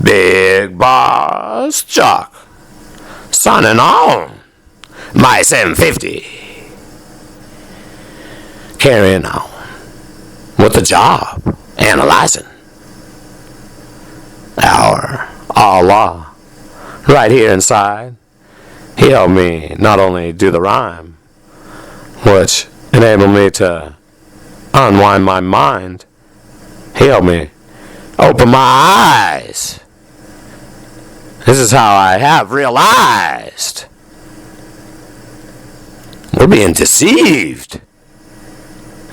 Big Boss Chuck, signing on my 750. Carrying on with the job, analyzing our Allah right here inside. He helped me not only do the rhyme, which enabled me to unwind my mind, he helped me open my eyes. This is how I have realized we're being deceived.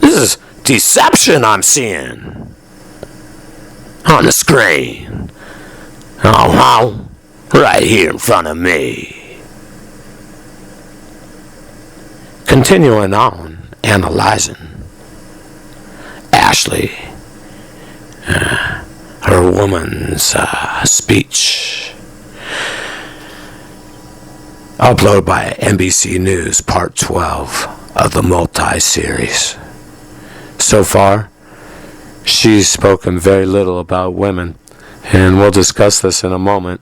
This is deception I'm seeing on the screen. Oh, right here in front of me. Continuing on, analyzing Ashley, her woman's speech. Uploaded by NBC News, Part 12 of the multi-series. So far, she's spoken very little about women, and we'll discuss this in a moment.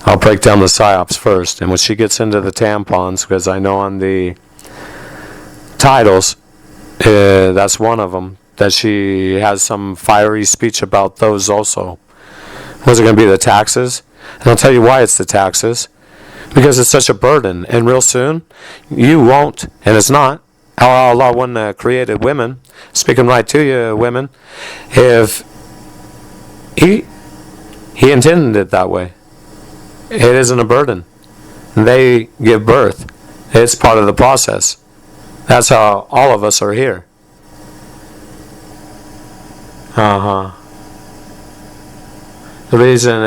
I'll break down the psyops first, and when she gets into the tampons, because I know on the titles, that's one of them, that she has some fiery speech about those also. Was it going to be the taxes? And I'll tell you why it's the taxes. Because it's such a burden, and real soon, you won't, and it's not. Allah wouldn't have created women, speaking right to you, women, if He intended it that way. It isn't a burden. They give birth. It's part of the process. That's how all of us are here. The reason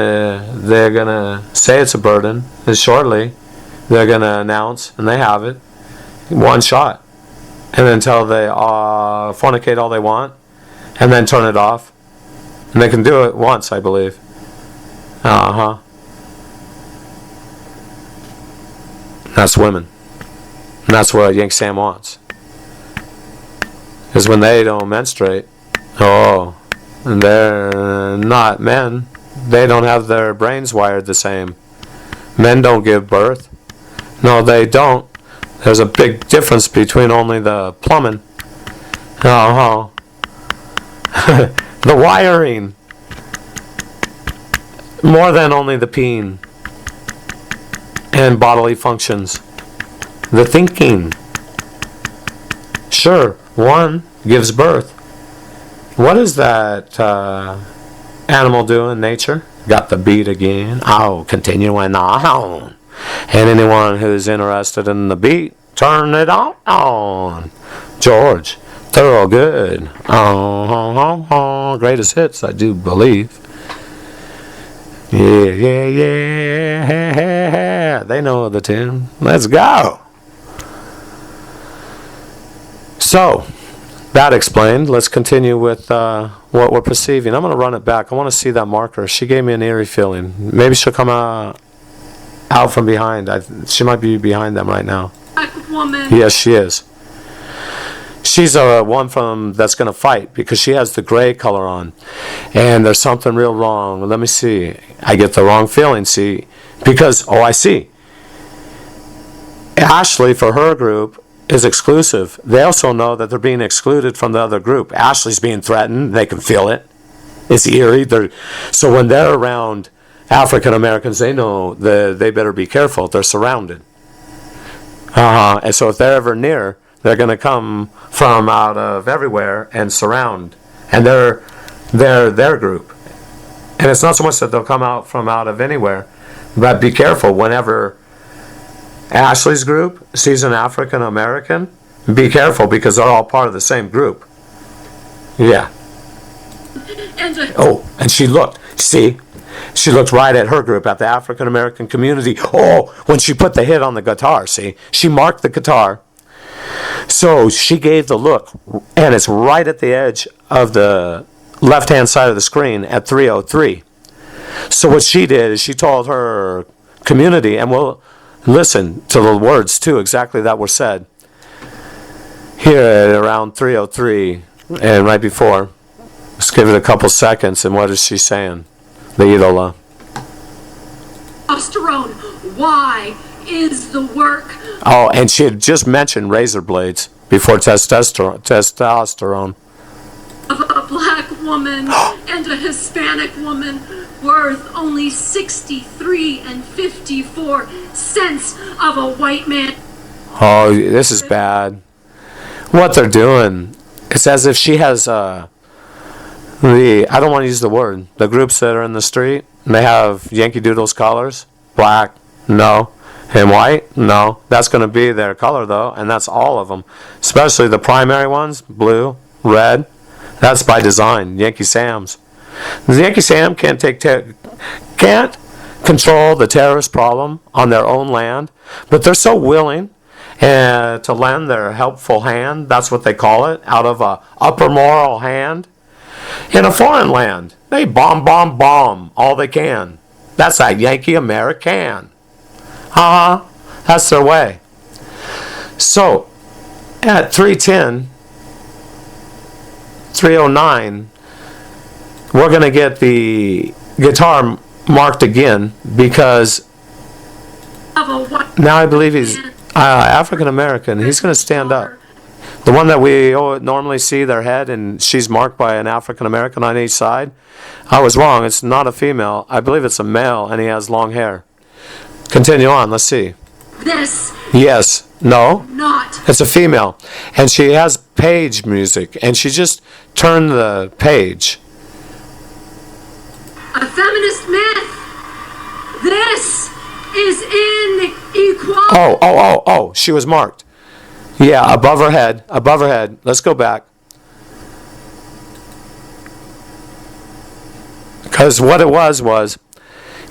they're going to say it's a burden is shortly they're going to announce, and they have it, one shot. And then until they fornicate all they want, and then turn it off. And they can do it once, I believe. That's women. And that's what Yank Sam wants. Because when they don't menstruate, and they're not men. They don't have their brains wired the same. Men don't give birth. No, they don't. There's a big difference between only the plumbing. The wiring. More than only the peen. And bodily functions. The thinking. Sure, one gives birth. What is that animal do in nature? Got the beat again. Continuing on. And anyone who's interested in the beat, turn it on. George, thorough good. Greatest hits, I do believe. Yeah. They know the tune. Let's go. So, that explained. Let's continue with what we're perceiving. I'm going to run it back. I want to see that marker. She gave me an eerie feeling. Maybe she'll come out from behind. She might be behind them right now. Black woman. Yes, she is. She's one from that's going to fight because she has the gray color on. And there's something real wrong. Let me see. I get the wrong feeling, see. Because, I see. Ashley, for her group, is exclusive. They also know that they're being excluded from the other group. Ashley's being threatened. They can feel it. It's eerie. So when they're around African Americans, they know they better be careful. They're surrounded. And so if they're ever near, they're going to come from out of everywhere and surround. And they're their group. And it's not so much that they'll come out from out of anywhere, but be careful whenever Ashley's group sees an African American, be careful because they're all part of the same group. Yeah. And she looked. See? She looked right at her group, at the African American community. When she put the hit on the guitar, see? She marked the guitar. So she gave the look, and it's right at the edge of the left-hand side of the screen at 303. So what she did is she told her community, and we'll listen to the words, too, exactly that were said. Here at around 303, and right before, let's give it a couple seconds, and what is she saying? The Idola. testosterone. Why is the work Oh, and she had just mentioned razor blades before testosterone. of a black woman and a Hispanic woman worth only 63 and 54 cents of a white man? Oh, this is bad. What they're doing, it's as if she has I don't want to use the word, the groups that are in the street, and they have Yankee Doodle's colors. Black, no. And white, no. That's going to be their color, though, and that's all of them. Especially the primary ones, blue, red. That's by design, Yankee Sam's. The Yankee Sam can't control the terrorist problem on their own land, but they're so willing to lend their helpful hand, that's what they call it, out of a upper moral hand, in a foreign land. They bomb all they can. That's a Yankee American. That's their way. So, at 309, we're going to get the guitar marked again because now I believe he's African American. He's going to stand up. The one that we normally see their head, and she's marked by an African American on each side. I was wrong. It's not a female. I believe it's a male, and he has long hair. Continue on. Let's see. This. Yes. No. Not. It's a female, and she has page music, and she just turned the page. A feminist myth. This is inequality. Oh. She was marked. Yeah, above her head. Let's go back. Because what it was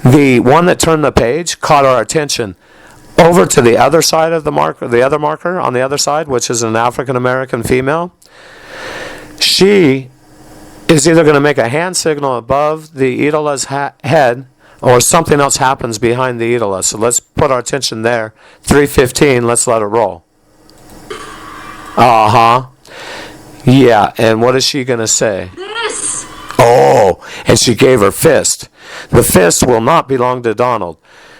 the one that turned the page caught our attention over to the other side of the marker, the other marker on the other side, which is an African American female. She is either going to make a hand signal above the idola's head, or something else happens behind the idola. So let's put our attention there. 3:15, let's let it roll. Yeah, and what is she going to say? This. Oh, and she gave her fist. The fist will not belong to Donald.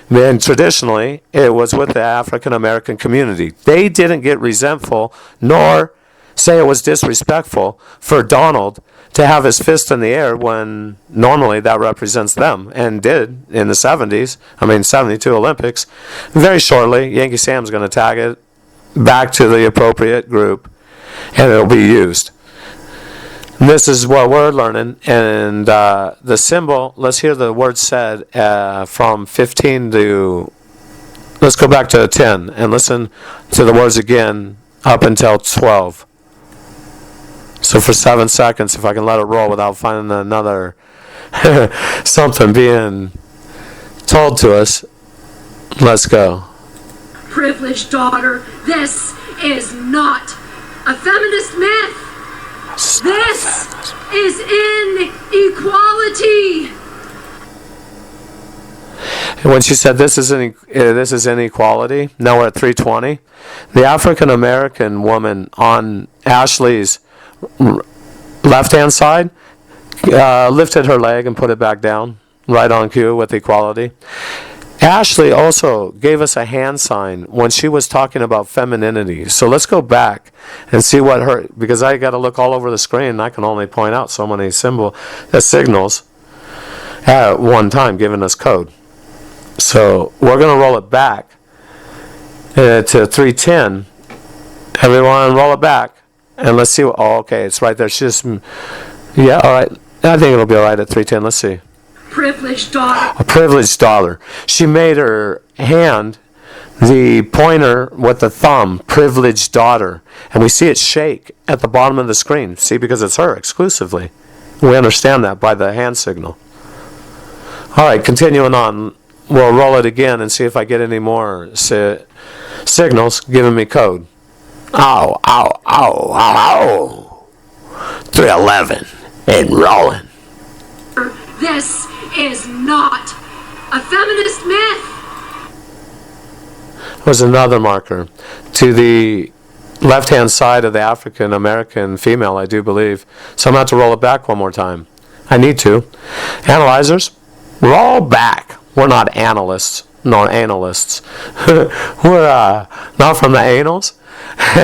And traditionally, it was with the African American community. They didn't get resentful, nor say it was disrespectful for Donald to have his fist in the air when normally that represents them, and did in the 72 Olympics. Very shortly, Yankee Sam's going to tag it back to the appropriate group, and it'll be used. This is what we're learning, and the symbol, let's hear the word said from 15 to, let's go back to 10, and listen to the words again up until 12. So for 7 seconds, if I can let it roll without finding another something being told to us, let's go. Privileged daughter, this is not a feminist myth. This is inequality. When she said this is inequality, now we're at 3:20. The African American woman on Ashley's left-hand side lifted her leg and put it back down, right on cue with equality. Ashley also gave us a hand sign when she was talking about femininity. So let's go back and see what her, because I got to look all over the screen and I can only point out so many signals at one time giving us code. So we're going to roll it back to 3:10. Everyone roll it back and let's see what, okay, it's right there. She's just, yeah, all right. I think it'll be all right at 3:10. Let's see. Privileged daughter. A privileged daughter. She made her hand the pointer with the thumb, privileged daughter. And we see it shake at the bottom of the screen. See, because it's her exclusively. We understand that by the hand signal. All right, continuing on. We'll roll it again and see if I get any more signals giving me code. Ow. 311 and rolling. This is not a feminist myth. Was another marker to the left-hand side of the African American female, I do believe. So I'm going to have to roll it back one more time. I need to. Analyzers, roll back. We're not analysts, nor analysts. We're not from the anals.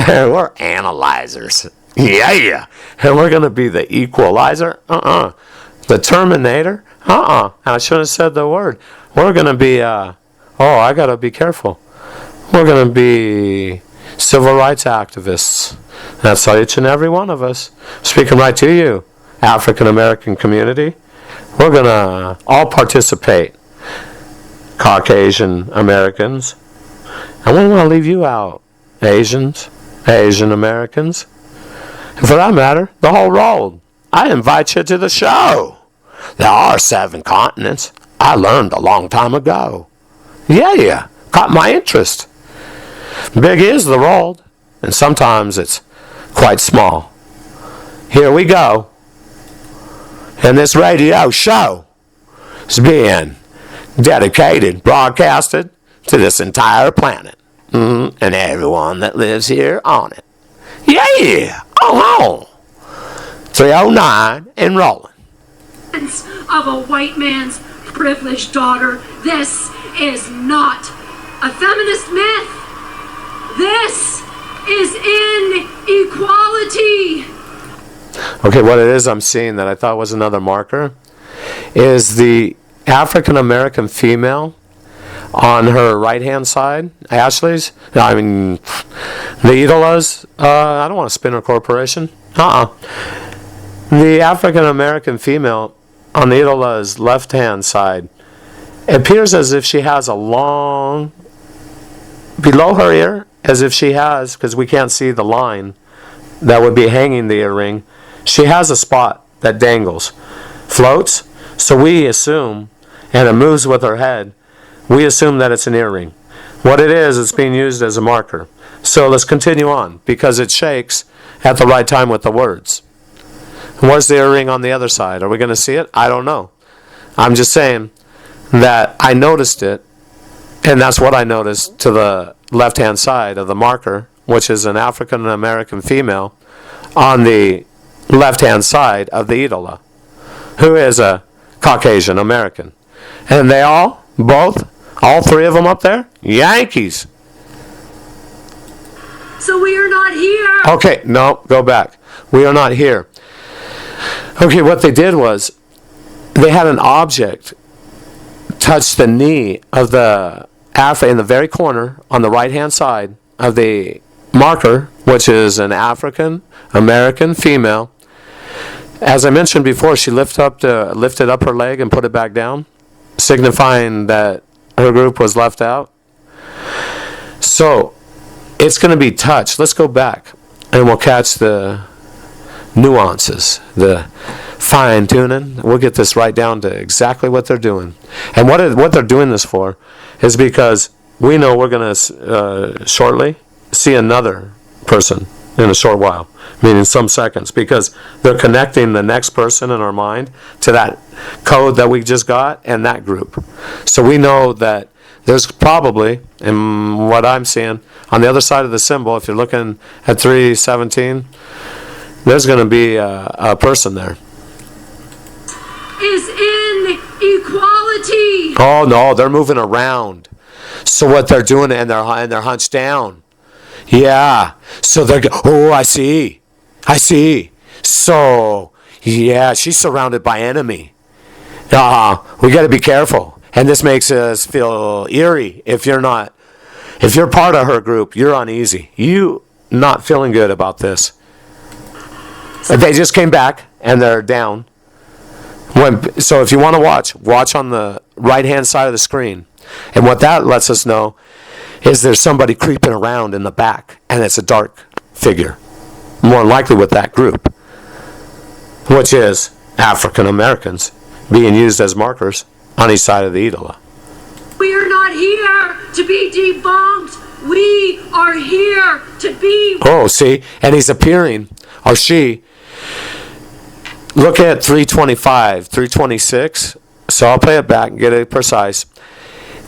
We're analyzers. Yeah. And we're going to be the equalizer. The terminator. I shouldn't have said the word. We're going to be, I got to be careful. We're going to be civil rights activists. That's each and every one of us. Speaking right to you, African American community. We're going to all participate. Caucasian Americans. I wouldn't want to leave you out. Asians, Asian Americans. And for that matter, the whole world. I invite you to the show. There are 7 continents. I learned a long time ago. Yeah, caught my interest. Big is the world, and sometimes it's quite small. Here we go. And this radio show is being dedicated, broadcasted to this entire planet. And everyone that lives here on it. Yeah! 309 and rolling. Of a white man's privileged daughter. This is not a feminist myth. This is inequality. Okay, what it is I'm seeing that I thought was another marker is the African American female on her right hand side, Ashley's, the Idola's, I don't want to spin her corporation. The African American female on the Idola's left hand side, it appears as if she has a long, below her ear, as if she has, because we can't see the line that would be hanging the earring, she has a spot that dangles, floats, so we assume, and it moves with her head, we assume that it's an earring. What it is, it's being used as a marker. So let's continue on, because it shakes at the right time with the words. Where's the earring on the other side? Are we going to see it? I don't know. I'm just saying that I noticed it, and that's what I noticed to the left-hand side of the marker, which is an African American female on the left-hand side of the Idola, who is a Caucasian American. And they all 3 of them up there, Yankees. So we are not here. Okay, no, go back. We are not here. Okay, what they did was they had an object touch the knee of the in the very corner on the right-hand side of the marker, which is an African American female. As I mentioned before, she lifted up her leg and put it back down, signifying that her group was left out. So it's going to be touched. Let's go back and we'll catch the nuances, the fine tuning. We'll get this right down to exactly what they're doing. And what they're doing this for is because we know we're going to shortly see another person in a short while, meaning some seconds, because they're connecting the next person in our mind to that code that we just got and that group. So we know that there's probably, in what I'm seeing, on the other side of the symbol, if you're looking at 317, there's going to be a person there. Is inequality. Oh no, they're moving around. So what they're doing, and they're hunched down. Yeah. So they're I see. So yeah, she's surrounded by enemy. We got to be careful, and this makes us feel eerie. If you're part of her group, you're uneasy. You not feeling good about this. They just came back and they're down. So if you want to watch on the right-hand side of the screen. And what that lets us know is there's somebody creeping around in the back, and it's a dark figure. More than likely with that group, which is African Americans being used as markers on each side of the Idola. We are not here to be debunked. We are here to be... Oh, see? And he's appearing, or she... Look at 325, 326. So I'll play it back and get it precise.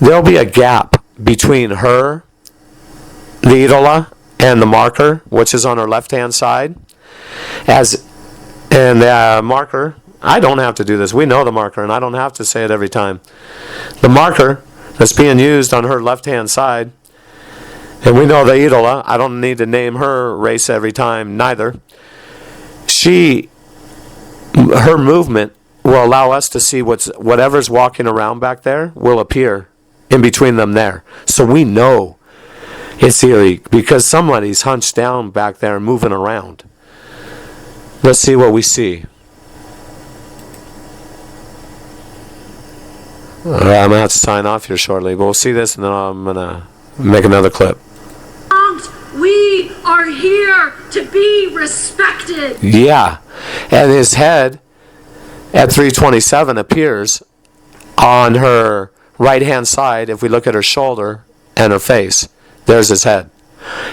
There'll be a gap between her, the Idola, and the marker, which is on her left-hand side. And the marker, I don't have to do this. We know the marker, and I don't have to say it every time. The marker that's being used on her left-hand side, and we know the idola, I don't need to name her race every time neither. Her movement will allow us to see whatever's walking around back there will appear in between them there. So we know it's eerie because somebody's hunched down back there moving around. Let's see what we see. I'm going to have to sign off here shortly, but we'll see this and then I'm going to make another clip. We are here to be respected. Yeah. And his head at 327 appears on her right-hand side. If we look at her shoulder and her face, there's his head.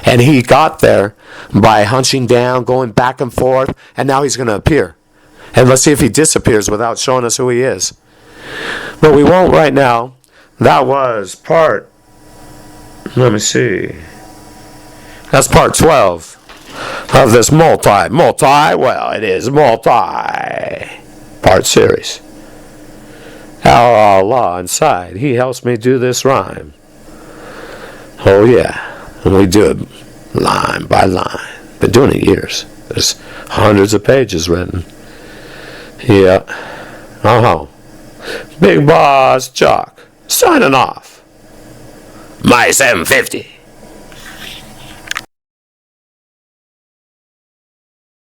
And he got there by hunching down, going back and forth, and now he's going to appear. And let's see if he disappears without showing us who he is. But we won't right now. That was let me see. That's part 12 of this it is multi-part series. Allah inside, He helps me do this rhyme. Oh yeah, and we do it line by line. Been doing it years. There's hundreds of pages written. Yeah. Big Boss Chuck, signing off. My 750.